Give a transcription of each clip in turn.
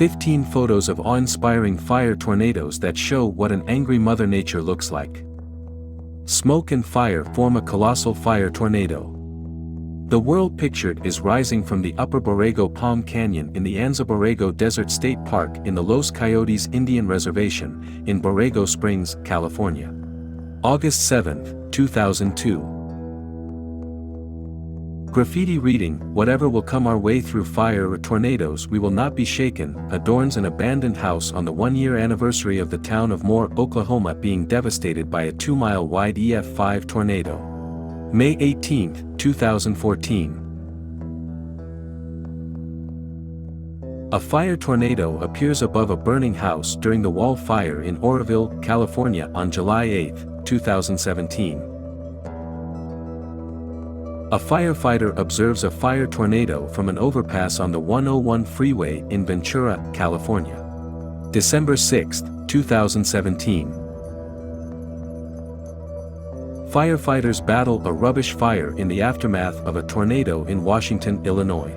15 photos of awe-inspiring fire tornadoes that show what an angry Mother Nature looks like. Smoke and fire form a colossal fire tornado. The world pictured is rising from the Upper Borrego Palm Canyon in the Anza Borrego Desert State Park in the Los Coyotes Indian Reservation, in Borrego Springs, California. August 7, 2002. Graffiti reading, "Whatever will come our way through fire or tornadoes we will not be shaken," adorns an abandoned house on the one-year anniversary of the town of Moore, Oklahoma being devastated by a 2-mile-wide EF5 tornado. May 18, 2014. A fire tornado appears above a burning house during the Wall Fire in Oroville, California on July 8, 2017. A firefighter observes a fire tornado from an overpass on the 101 freeway in Ventura, California. December 6, 2017. Firefighters battle a rubbish fire in the aftermath of a tornado in Washington, Illinois.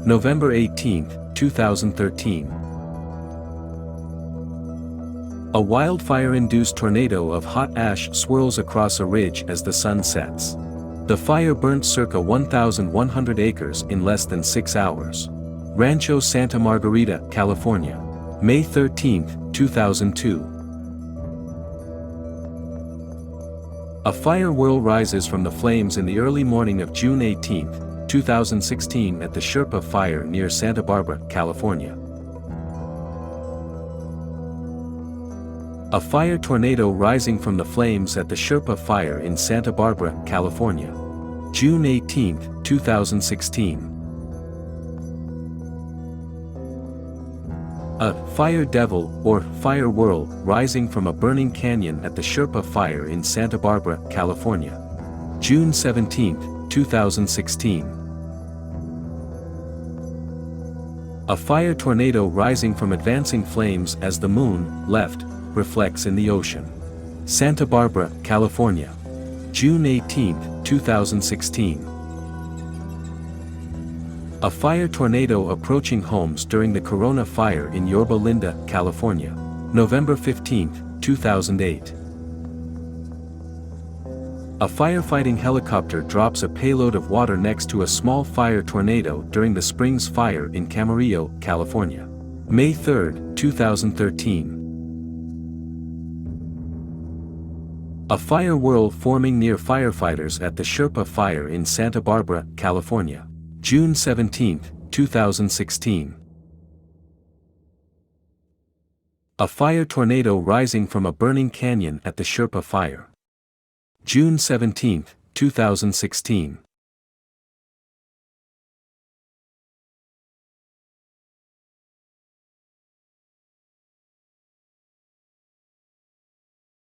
November 18, 2013. A wildfire-induced tornado of hot ash swirls across a ridge as the sun sets. The fire burnt circa 1,100 acres in less than 6 hours. Rancho Santa Margarita, California. May 13, 2002. A fire whirl rises from the flames in the early morning of June 18, 2016 at the Sherpa Fire near Santa Barbara, California. A fire tornado rising from the flames at the Sherpa Fire in Santa Barbara, California. June 18, 2016. A fire devil, or fire whirl, rising from a burning canyon at the Sherpa Fire in Santa Barbara, California. June 17, 2016. A fire tornado rising from advancing flames as the moon, left, reflects in the ocean. Santa Barbara, California. June 18, 2016. A fire tornado approaching homes during the Corona Fire in Yorba Linda, California. November 15, 2008. A firefighting helicopter drops a payload of water next to a small fire tornado during the Springs Fire in Camarillo, California. May 3, 2013. A fire whirl forming near firefighters at the Sherpa Fire in Santa Barbara, California. June 17, 2016. A fire tornado rising from a burning canyon at the Sherpa Fire. June 17, 2016.